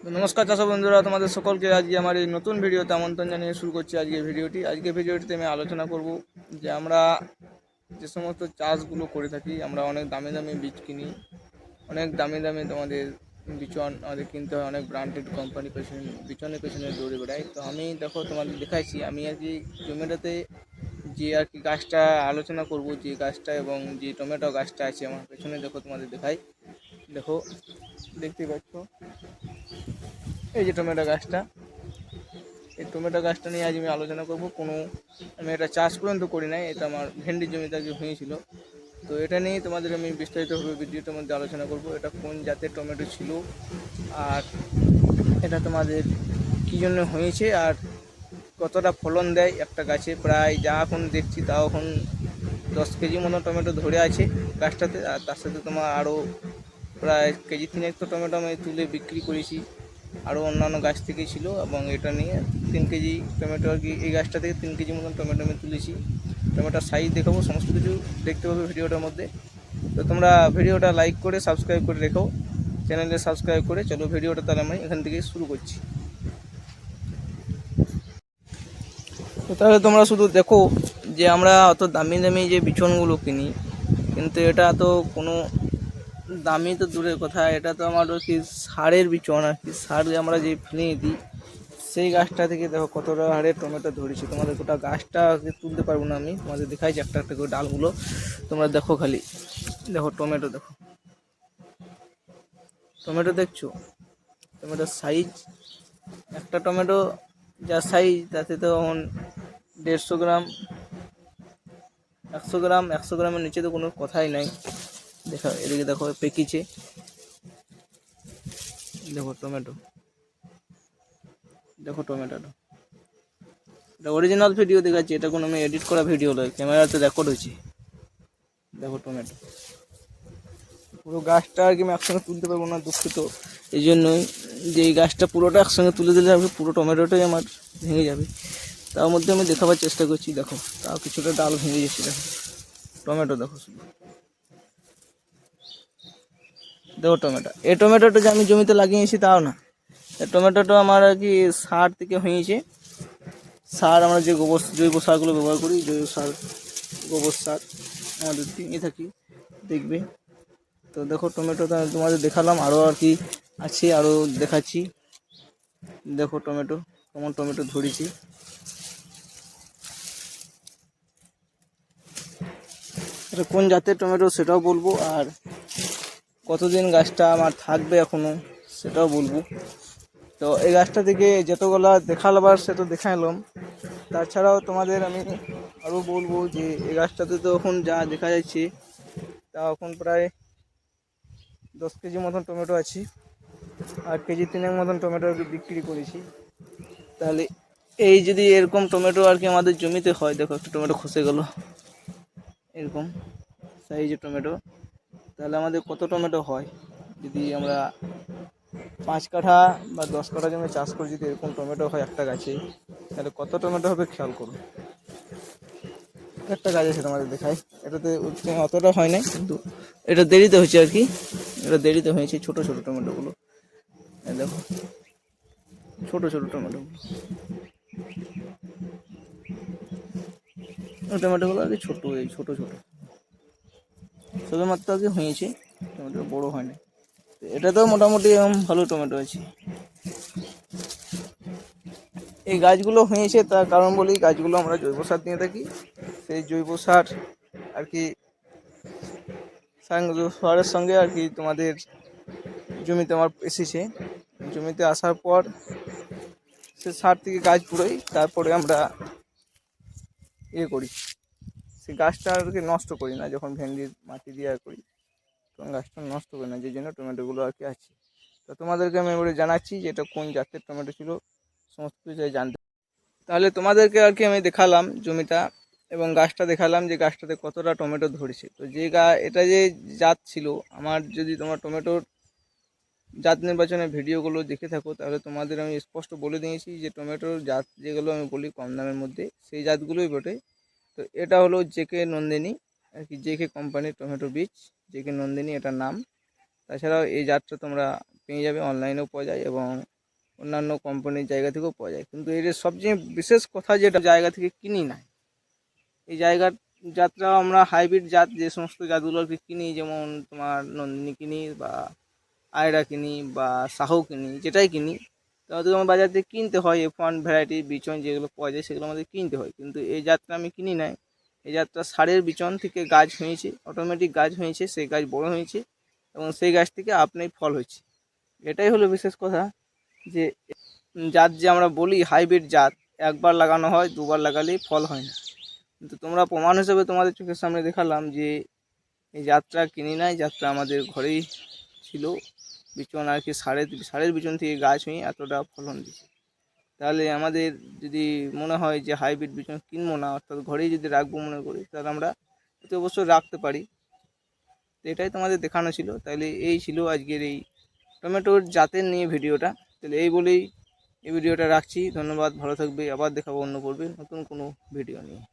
তো নমস্কার চাষা বন্ধুরা, তোমাদের সকলকে আজকে আমার এই নতুন ভিডিওতে আমন্ত্রণ জানিয়ে শুরু করছি আজকে ভিডিওটিতে আমি আলোচনা করব যে আমরা যে সমস্ত চাষগুলো করে থাকি, আমরা অনেক দামি দামি বীজ কিনি, অনেক দামি দামি তোমাদের বিচন আমাদের কিনতে হয়, অনেক ব্র্যান্ডেড কোম্পানি বিচনের পেছনে দৌড়ে বেড়াই। তো আমি দেখো তোমাদের দেখাইছি, আমি আর কি জমিটাতে যে আর কি গাছটা আলোচনা করব, যে গাছটা এবং যে টমেটো গাছটা আছে আমার পেছনে, দেখো তোমাদের দেখাই। দেখো, দেখতে পাচ্ছ এই যে টমেটো গাছটা, এই টমেটো গাছটা নিয়ে আজ আমি আলোচনা করব। আমি এটা চাষ পর্যন্ত করি নাই, এটা আমার ভেন্ডির জমিতে আজকে হয়েছিল। তো এটা নিয়ে তোমাদের আমি বিস্তারিতভাবে ভিডিওটার মধ্যে আলোচনা করব, এটা কোন জাতের টমেটো ছিল, আর এটা তোমাদের কী জন্য হয়েছে, আর কতটা ফলন দেয় একটা গাছে। প্রায় যা এখন দেখছি তাও এখন 10 কেজি মতো টমেটো ধরে আছে গাছটাতে, আর তার সাথে তোমার আরও প্রায় কেজি 3 তো টমেটো আমি তুলে বিক্রি করেছি, আরও অন্যান্য গাছ থেকেই ছিল। এবং এটা নিয়ে 3 কেজি টমেটো আর কি, এই গাছটা থেকে 3 কেজি মতন টমেটো আমি তুলেছি। টমেটোর সাইজ দেখাবো, সমস্ত কিছু দেখতে পাবে ভিডিওটার মধ্যে। তো তোমরা ভিডিওটা লাইক করে সাবস্ক্রাইব করে রেখো, চ্যানেলে সাবস্ক্রাইব করে। চলো ভিডিওটা তাহলে আমি এখান থেকে শুরু করছি। তো তাহলে তোমরা শুধু দেখো যে আমরা অত দামি দামি যে বিচনগুলো কিনি, কিন্তু এটা তো কোনো দামি তো দূরের কথা, এটা তো আমার কি সারের বিচন আর কি। সার আমরা যে ফেলে দিই, সেই গাছটা থেকে দেখো কতটা হারে টমেটো ধরেছি। তোমাদের গোটা গাছটা তুলতে পারবো না, আমি তোমাদের দেখাইছি একটা একটা করে ডালগুলো। তোমরা দেখো, খালি দেখো টমেটো, দেখো টমেটো, দেখছো টমেটোর সাইজ। একটা টমেটো যা সাইজ, তাতে তো 150 গ্রাম, 100 গ্রাম, 100 গ্রামের নিচে তো কোনো কথাই নাই। দেখো এদিকে, দেখো পেকিছে, দেখো টমেটো, দেখো টমেটোটা। এটা অরিজিনাল ভিডিও দেখাচ্ছি, এটা কোনো আমি এডিট করা ভিডিও নয়, ক্যামেরাতে রেকর্ড হয়েছে। দেখো টমেটো, পুরো গাছটা আর কি আমি একসঙ্গে তুলতে পারবো না, দুঃখিত এই জন্যই, যে এই গাছটা পুরোটা একসঙ্গে তুলে দিলে আমি পুরো টমেটোটাই আমার ভেঙে যাবে। তার মধ্যে আমি দেখাবার চেষ্টা করছি, দেখো তাও কিছুটা ডাল ভেঙে যাচ্ছে। দেখো টমেটো, দেখো শুধু দেখো টমেটো। এই টমেটোটা যে আমি জমিতে লাগিয়েছি তাও না, এই টমেটোটা আমার আর কি সার থেকে হয়েছে। সার আমরা যে জৈব সারগুলো ব্যবহার করি, জৈব সার, গোবর সার আমাদের দিয়ে থাকি, দেখবে। তো দেখো টমেটোটা তোমাদের দেখালাম, আরও আর কি আছে, আরও দেখাচ্ছি। দেখো টমেটো, কেমন টমেটো ধরেছি। এটা কোন জাতের টমেটো সেটাও বলবো, আর কতদিন গাছটা আমার থাকবে এখনও সেটাও বলবো। তো এই গাছটা থেকে যতগুলা দেখালাবার সে তো দেখালাম, তাছাড়াও তোমাদের আমি আরও বলবো যে এই গাছটাতে তো এখন যা দেখা যাচ্ছে, তা এখন প্রায় 10 কেজি মতন টমেটো আছে, আর কেজি 3 মতন টমেটো বিক্রি করেছি। তাহলে এই যদি এরকম টমেটো আর কি আমাদের জমিতে হয়, দেখো একটা টমেটো খসে গেল, এরকম সাইজের টমেটো, তাহলে আমাদের কত টমেটো হয়। যদি আমরা 5 কাঠা বা 10 কাঠা জমি চাষ করে যদি এরকম টমেটো হয় একটা গাছে, তাহলে কত টমেটো হবে খেয়াল করুন। একটা গাছ আছে তোমাদের দেখায়, এটাতে অতটা হয় নাই, কিন্তু এটা দেরিতে হয়েছে আর কি, এটা দেরিতে হয়েছে। ছোট ছোট টমেটোগুলো দেখো, ছোট ছোট টমেটোগুলো, টমেটোগুলো আর কি ছোট, এই ছোট ছোট শুধুমাত্র আর কি হয়েছে, টমেটো বড় হয় না। এটাতেও মোটামুটি ভালো টমেটো আছে। এই গাছগুলো হয়েছে তার কারণ বলি, গাছগুলো আমরা জৈব সার দিয়ে থাকি। সেই জৈব সার আর কি সারের সঙ্গে আর কি তোমাদের জমিতে আমার এসেছে। জমিতে আসার পর সে সার থেকে গাছ পুরোই, তারপরে আমরা করি, সেই গাছটা আর কি নষ্ট করি না। যখন ভেন্ডির মাটি দিয়ে করি তখন গাছটা নষ্ট করি না, যে জন্য টমেটোগুলো আর কি আছে। তো তোমাদেরকে আমি এবারে জানাচ্ছি যে এটা কোন জাতের টমেটো ছিল, সমস্ত কিছু জানতে। তাহলে তোমাদেরকে আর কি আমি দেখালাম জমিটা এবং গাছটা দেখালাম, যে গাছটাতে কতটা টমেটো ধরেছে। তো যে এটা যে জাত ছিল আমার, যদি তোমার টমেটোর জাত নির্বাচনের ভিডিওগুলো দেখে থাকো, তাহলে তোমাদের আমি স্পষ্ট বলে দিয়েছি যে টমেটোর জাত যেগুলো আমি বলি কম দামের মধ্যে, সেই জাতগুলোই বটে। তো এটা হলো জেকে নন্দিনী আর কি, জেকে কোম্পানির টমেটো বীজ, জেকে নন্দিনী এটার নাম। তাছাড়াও এই জাতটা তোমরা পেয়ে যাবে, অনলাইনেও পাওয়া যায় এবং অন্যান্য কোম্পানির জায়গা থেকেও পাওয়া যায়। কিন্তু এর সবচেয়ে বিশেষ কথা যেটা জায়গা থেকে কিনি না, এই জায়গার জাতটা আমরা হাইব্রিড জাত যে সমস্ত জাতগুলোকে কিনি, যেমন তোমার নন্দিনী কিনি বা আয়রা কিনি বা সাহু কিনি, যেটাই কিনি তাহলে আমার বাজার থেকে কিনতে হয়। F1 ভ্যারাইটি বিচন যেগুলো পাওয়া যায় সেগুলো আমাদের কিনতে হয়, কিন্তু এই জাতটা আমি কিনি নাই। এই জাতটা সারের বিচন থেকে গাছ হয়েছে, অটোমেটিক গাছ হয়েছে, সেই গাছ বড় হয়েছে এবং সেই গাছ থেকে আপনি ফল হয়েছে। এটাই হলো বিশেষ কথা, যে জাত যে আমরা বলি হাইব্রিড জাত, একবার লাগানো হয়, দুবার লাগালেই ফল হয় না। কিন্তু তোমরা প্রমাণ হিসেবে তোমাদের চোখের সামনে দেখালাম যে এই জাতটা কিনি নাই, জাতটা আমাদের ঘরেই ছিল, বিচন আর কি সারের বিচন থেকে গাছ হয়ে এতটা ফলন দিচ্ছে। তাহলে আমাদের যদি মনে হয় যে হাইব্রিড বিচন কিনবো না, অর্থাৎ ঘরেই যদি রাখবো মনে করি, তাহলে আমরা এতে অবশ্যই রাখতে পারি। তো এটাই তোমাদের দেখানো ছিল। তাহলে এই ছিল আজকের এই টমেটোর জাতের নিয়ে ভিডিওটা। তাহলে এই বলেই এই ভিডিওটা রাখছি। ধন্যবাদ, ভালো থাকবে। আবার দেখাবো অন্য পর্বে নতুন কোনো ভিডিও নিয়ে।